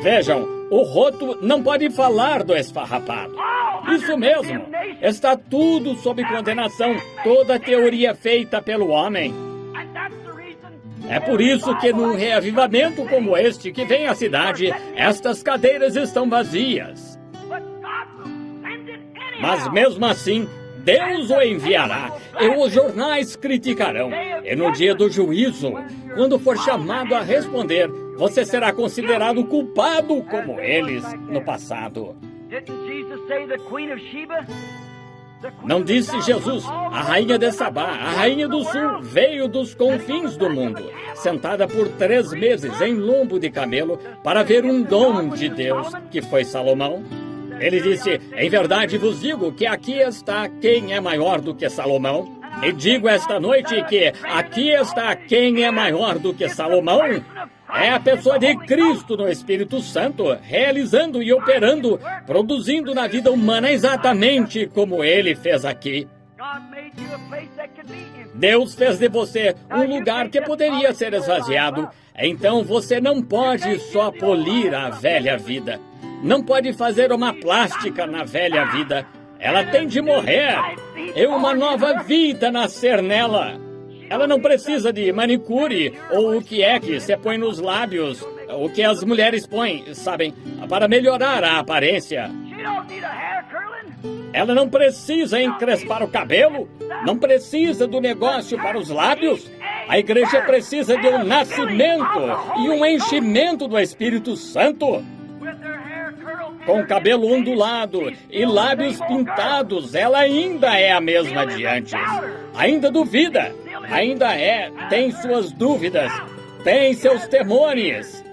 Vejam, o roto não pode falar do esfarrapado. Isso mesmo. Está tudo sob condenação. Toda teoria feita pelo homem. É por isso que num reavivamento como este que vem à cidade, estas cadeiras estão vazias. Mas mesmo assim, Deus o enviará, e os jornais criticarão. E no dia do juízo, quando for chamado a responder, você será considerado culpado como eles no passado. Não disse Jesus, a rainha de Sabá, a rainha do sul, veio dos confins do mundo, sentada por 3 meses em lombo de camelo, para ver um dom de Deus, que foi Salomão? Ele disse, em verdade vos digo que aqui está quem é maior do que Salomão. E digo esta noite que aqui está quem é maior do que Salomão. É a pessoa de Cristo no Espírito Santo, realizando e operando, produzindo na vida humana exatamente como Ele fez aqui. Deus fez de você um lugar que poderia ser esvaziado. Então você não pode só polir a velha vida. Não pode fazer uma plástica na velha vida. Ela tem de morrer. E uma nova vida nascer nela. Ela não precisa de manicure ou o que é que se põe nos lábios, o que as mulheres põem, sabem, para melhorar a aparência. Ela não precisa encrespar o cabelo, não precisa do negócio para os lábios. A igreja precisa de um nascimento e um enchimento do Espírito Santo. Com o cabelo ondulado e lábios pintados, ela ainda é a mesma de antes. Ainda duvida, tem suas dúvidas, tem seus temores.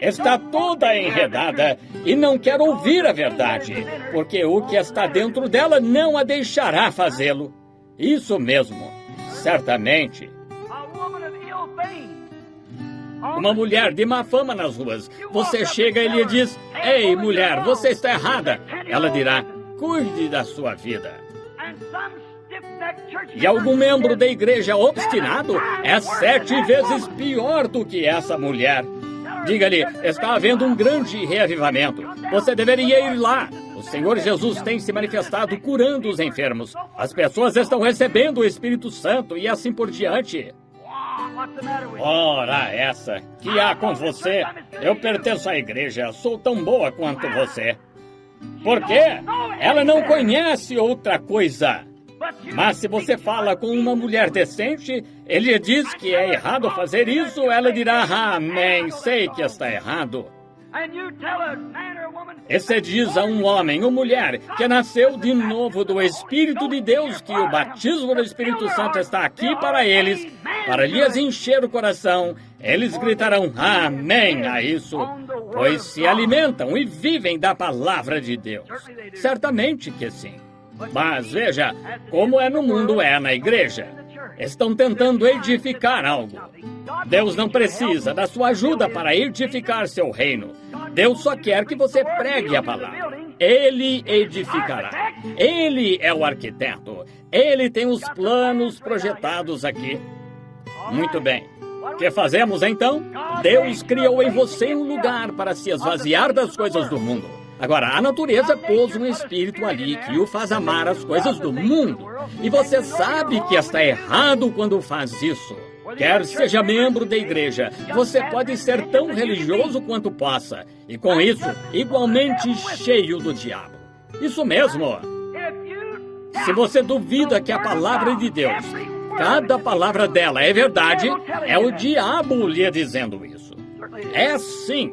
Está toda enredada e não quer ouvir a verdade, porque o que está dentro dela não a deixará fazê-lo. Isso mesmo, certamente. Uma mulher de má fama nas ruas. Você chega e lhe diz, ei, mulher, você está errada. Ela dirá, cuide da sua vida. E algum membro da igreja obstinado é 7 vezes pior do que essa mulher. Diga-lhe, está havendo um grande reavivamento. Você deveria ir lá. O Senhor Jesus tem se manifestado curando os enfermos. As pessoas estão recebendo o Espírito Santo e assim por diante. Ora essa, que há com você? Eu pertenço à igreja, sou tão boa quanto você. Por quê? Ela não conhece outra coisa. Mas se você fala com uma mulher decente, ele diz que é errado fazer isso, ela dirá, amém, sei que está errado. E se diz a um homem ou mulher que nasceu de novo do Espírito de Deus que o batismo do Espírito Santo está aqui para eles, para lhes encher o coração, eles gritarão amém a isso, pois se alimentam e vivem da palavra de Deus. Certamente que sim. Mas veja, como é no mundo, é na igreja. Estão tentando edificar algo. Deus não precisa da sua ajuda para edificar seu reino. Deus só quer que você pregue a palavra. Ele edificará. Ele é o arquiteto. Ele tem os planos projetados aqui. Muito bem. O que fazemos então? Deus criou em você um lugar para se esvaziar das coisas do mundo. Agora, a natureza pôs um espírito ali que o faz amar as coisas do mundo. E você sabe que está errado quando faz isso. Quer seja membro da igreja, você pode ser tão religioso quanto possa. E com isso, igualmente cheio do diabo. Isso mesmo. Se você duvida que a palavra de Deus, cada palavra dela é verdade, é o diabo lhe dizendo isso. É sim.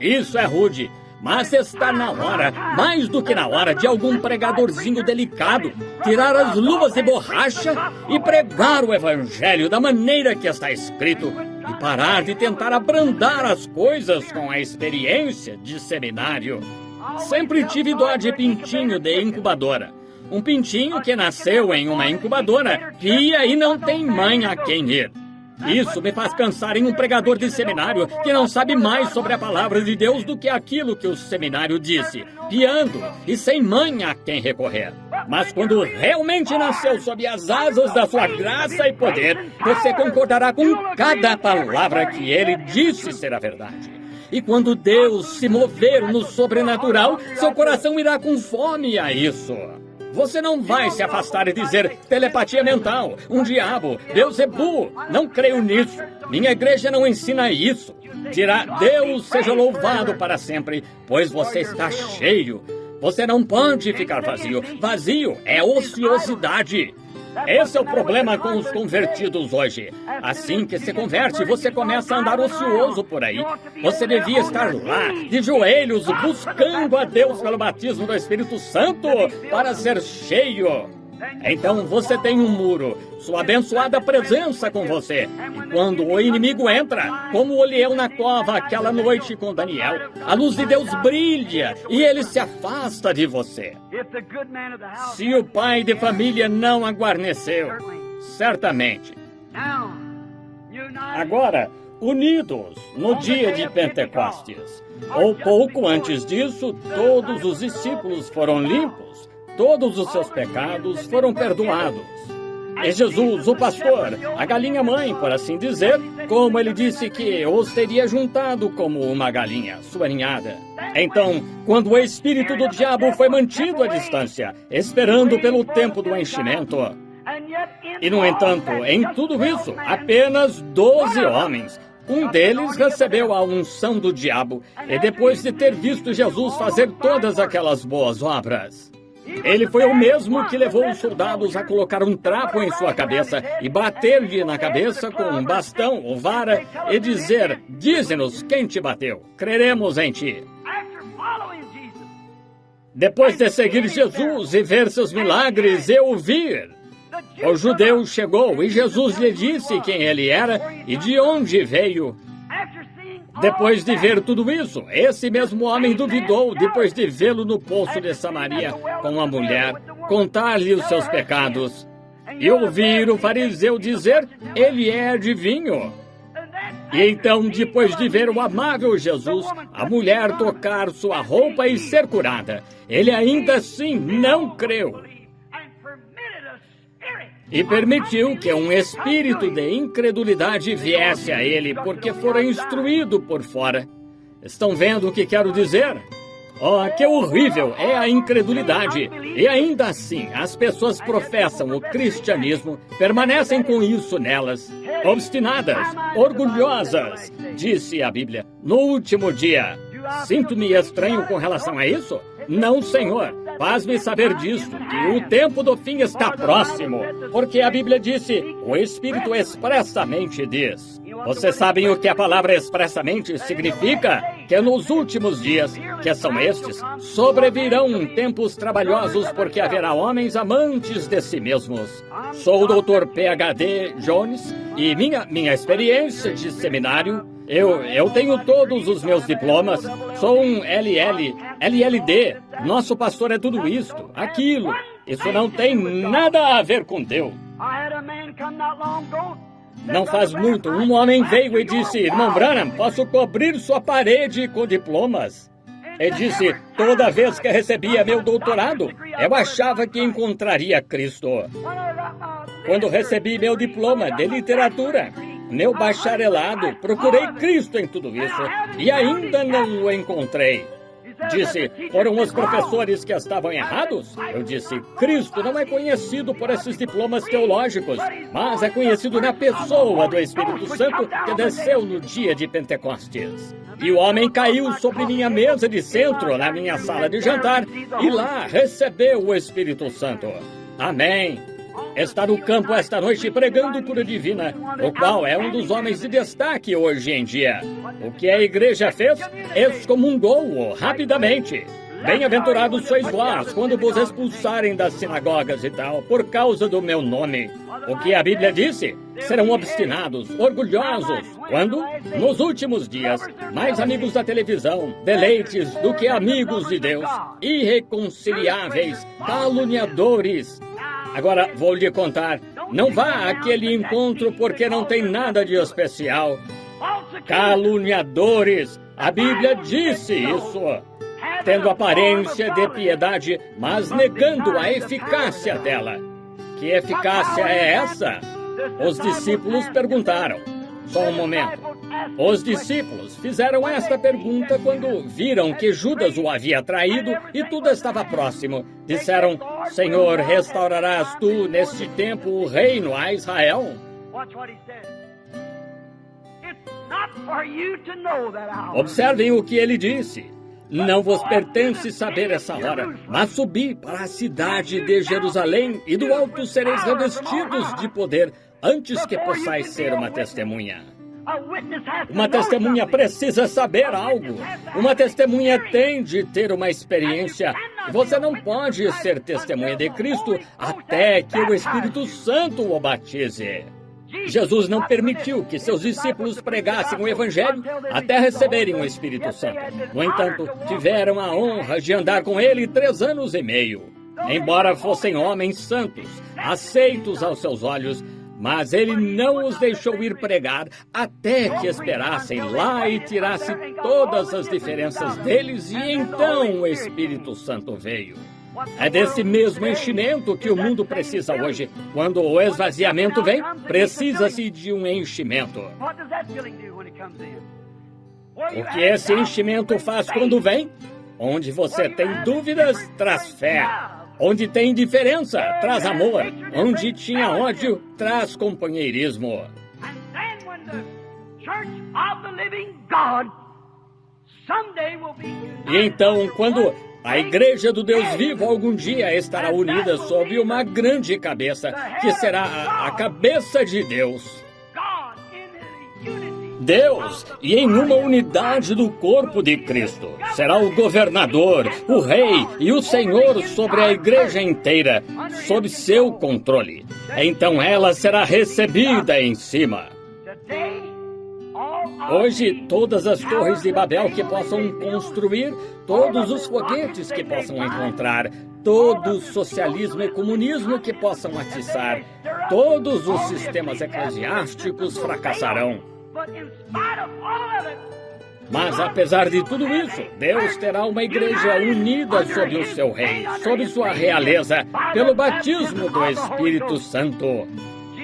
Isso é rude. Mas está na hora, mais do que na hora, de algum pregadorzinho delicado tirar as luvas de borracha e pregar o evangelho da maneira que está escrito e parar de tentar abrandar as coisas com a experiência de seminário. Sempre tive dó de pintinho de incubadora. Um pintinho que nasceu em uma incubadora, pia e não tem mãe a quem ir. Isso me faz pensar em um pregador de seminário que não sabe mais sobre a palavra de Deus do que aquilo que o seminário disse, piando e sem mãe a quem recorrer. Mas quando realmente nasceu sob as asas da sua graça e poder, você concordará com cada palavra que ele disse ser a verdade. E quando Deus se mover no sobrenatural, seu coração irá com fome a isso. Você não vai se afastar e dizer telepatia mental, um diabo, Beelzebul, não creio nisso. Minha igreja não ensina isso. Dirá, Deus seja louvado para sempre, pois você está cheio. Você não pode ficar vazio. Vazio é ociosidade. Esse é o problema com os convertidos hoje. Assim que se converte, você começa a andar ocioso por aí. Você devia estar lá, de joelhos, buscando a Deus pelo batismo do Espírito Santo, para ser cheio. Então você tem um muro, sua abençoada presença com você. E quando o inimigo entra, como o leão na cova aquela noite com Daniel, a luz de Deus brilha e ele se afasta de você. Se o pai de família não a guarneceu, certamente. Agora, unidos no dia de Pentecostes, ou pouco antes disso, todos os discípulos foram limpos. Todos os seus pecados foram perdoados. E Jesus, o pastor, a galinha mãe, por assim dizer, como ele disse que os teria juntado como uma galinha, sua ninhada. Então, quando o espírito do diabo foi mantido à distância, esperando pelo tempo do enchimento. E, no entanto, em tudo isso, apenas 12 homens. Um deles recebeu a unção do diabo, e depois de ter visto Jesus fazer todas aquelas boas obras. Ele foi o mesmo que levou os soldados a colocar um trapo em sua cabeça e bater-lhe na cabeça com um bastão ou vara e dizer, dize-nos quem te bateu, creremos em ti. Depois de seguir Jesus e ver seus milagres e ouvir, o judeu chegou e Jesus lhe disse quem ele era e de onde veio. Depois de ver tudo isso, esse mesmo homem duvidou, depois de vê-lo no poço de Samaria com a mulher, contar-lhe os seus pecados, e ouvir o fariseu dizer, ele é adivinho. E então, depois de ver o amável Jesus, a mulher tocar sua roupa e ser curada, ele ainda assim não creu. E permitiu que um espírito de incredulidade viesse a ele, porque fora instruído por fora. Estão vendo o que quero dizer? Oh, que horrível é a incredulidade! E ainda assim, as pessoas professam o cristianismo, permanecem com isso nelas, obstinadas, orgulhosas, disse a Bíblia, no último dia. Sinto-me estranho com relação a isso? Não, Senhor. Faz-me saber disso, que o tempo do fim está próximo. Porque a Bíblia disse, o Espírito expressamente diz. Vocês sabem o que a palavra expressamente significa? Que nos últimos dias, que são estes, sobrevirão tempos trabalhosos, porque haverá homens amantes de si mesmos. Sou o Dr. Ph.D. Jones, e minha experiência de seminário, eu tenho todos os meus diplomas, sou um LLD, nosso pastor é tudo isto, aquilo. Isso não tem nada a ver com Deus. Não faz muito, um homem veio e disse, irmão Branham, posso cobrir sua parede com diplomas? E disse, toda vez que recebia meu doutorado, eu achava que encontraria Cristo. Quando recebi meu diploma de literatura, meu bacharelado, procurei Cristo em tudo isso e ainda não o encontrei. Disse, foram os professores que estavam errados? Eu disse, Cristo não é conhecido por esses diplomas teológicos, mas é conhecido na pessoa do Espírito Santo que desceu no dia de Pentecostes. E o homem caiu sobre minha mesa de centro na minha sala de jantar e lá recebeu o Espírito Santo. Amém. Está no campo esta noite pregando cura divina, o qual é um dos homens de destaque hoje em dia. O que a igreja fez? Excomungou-o rapidamente. Bem-aventurados sois vós, quando vos expulsarem das sinagogas e tal, por causa do meu nome. O que a Bíblia disse? Serão obstinados, orgulhosos. Quando? Nos últimos dias. Mais amigos da televisão, deleites do que amigos de Deus. Irreconciliáveis, caluniadores. Agora, vou lhe contar, não vá àquele encontro porque não tem nada de especial. Caluniadores, a Bíblia disse isso. tendo aparência de piedade, mas negando a eficácia dela. Que eficácia é essa? Os discípulos perguntaram. Só um momento. Os discípulos fizeram esta pergunta quando viram que Judas o havia traído e tudo estava próximo. Disseram, Senhor, restaurarás tu neste tempo o reino a Israel? Observem o que ele disse. Não vos pertence saber essa hora, mas subi para a cidade de Jerusalém e do alto sereis revestidos de poder antes que possais ser uma testemunha. Uma testemunha precisa saber algo. Uma testemunha tem de ter uma experiência. Você não pode ser testemunha de Cristo até que o Espírito Santo o batize. Jesus não permitiu que seus discípulos pregassem o Evangelho até receberem o Espírito Santo. No entanto, tiveram a honra de andar com ele 3 anos e meio. Embora fossem homens santos, aceitos aos seus olhos, mas ele não os deixou ir pregar até que esperassem lá e tirasse todas as diferenças deles, e então o Espírito Santo veio. É desse mesmo enchimento que o mundo precisa hoje. Quando o esvaziamento vem, precisa-se de um enchimento. O que esse enchimento faz quando vem? Onde você tem dúvidas, traz fé. Onde tem indiferença, traz amor. Onde tinha ódio, traz companheirismo. E então, quando a Igreja do Deus Vivo algum dia estará unida sob uma grande cabeça, que será a cabeça de Deus. Deus, e em uma unidade do corpo de Cristo, será o governador, o rei e o Senhor sobre a igreja inteira, sob seu controle. Então ela será recebida em cima. Hoje, todas as torres de Babel que possam construir, todos os foguetes que possam encontrar, todo o socialismo e comunismo que possam atiçar, todos os sistemas eclesiásticos fracassarão. Mas apesar de tudo isso, Deus terá uma igreja unida sob o seu rei, sob sua realeza, pelo batismo do Espírito Santo.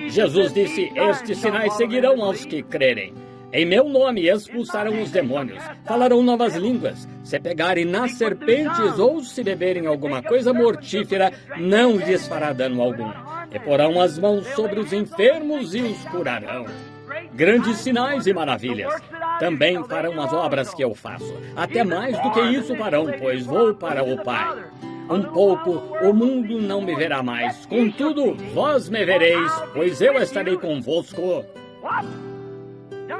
Jesus disse, estes sinais seguirão aos que crerem. Em meu nome expulsarão os demônios, falarão novas línguas, se pegarem nas serpentes ou se beberem alguma coisa mortífera, não lhes fará dano algum. E porão as mãos sobre os enfermos e os curarão. Grandes sinais e maravilhas. Também farão as obras que eu faço. Até mais do que isso farão, pois vou para o Pai. Um pouco, o mundo não me verá mais. Contudo, vós me vereis, pois eu estarei convosco.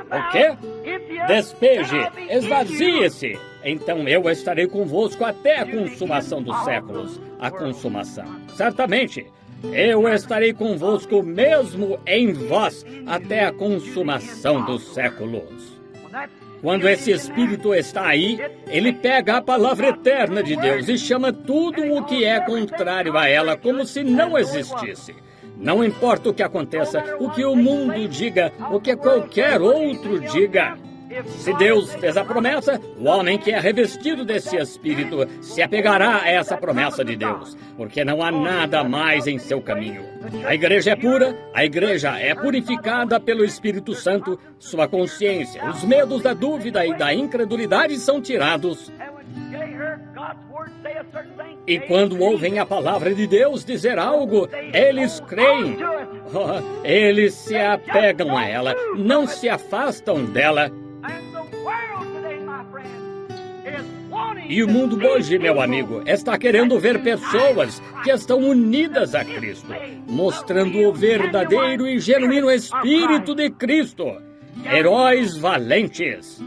O quê? Despeje, esvazie-se. Então eu estarei convosco até a consumação dos séculos. A consumação. Certamente. Eu estarei convosco mesmo em vós até a consumação dos séculos. Quando esse Espírito está aí, ele pega a palavra eterna de Deus e chama tudo o que é contrário a ela como se não existisse. Não importa o que aconteça, o que o mundo diga, o que qualquer outro diga. Se Deus fez a promessa, o homem que é revestido desse Espírito se apegará a essa promessa de Deus, porque não há nada mais em seu caminho. A igreja é pura, a igreja é purificada pelo Espírito Santo, sua consciência, os medos da dúvida e da incredulidade são tirados. E quando ouvem a palavra de Deus dizer algo, eles creem. Eles se apegam a ela, não se afastam dela. E o mundo hoje, meu amigo, está querendo ver pessoas que estão unidas a Cristo, mostrando o verdadeiro e genuíno Espírito de Cristo. Heróis valentes.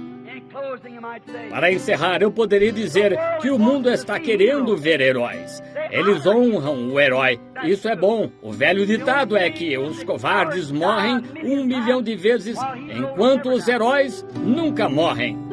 Para encerrar, eu poderia dizer que o mundo está querendo ver heróis. Eles honram o herói. Isso é bom. O velho ditado é que os covardes morrem 1 milhão de vezes, enquanto os heróis nunca morrem.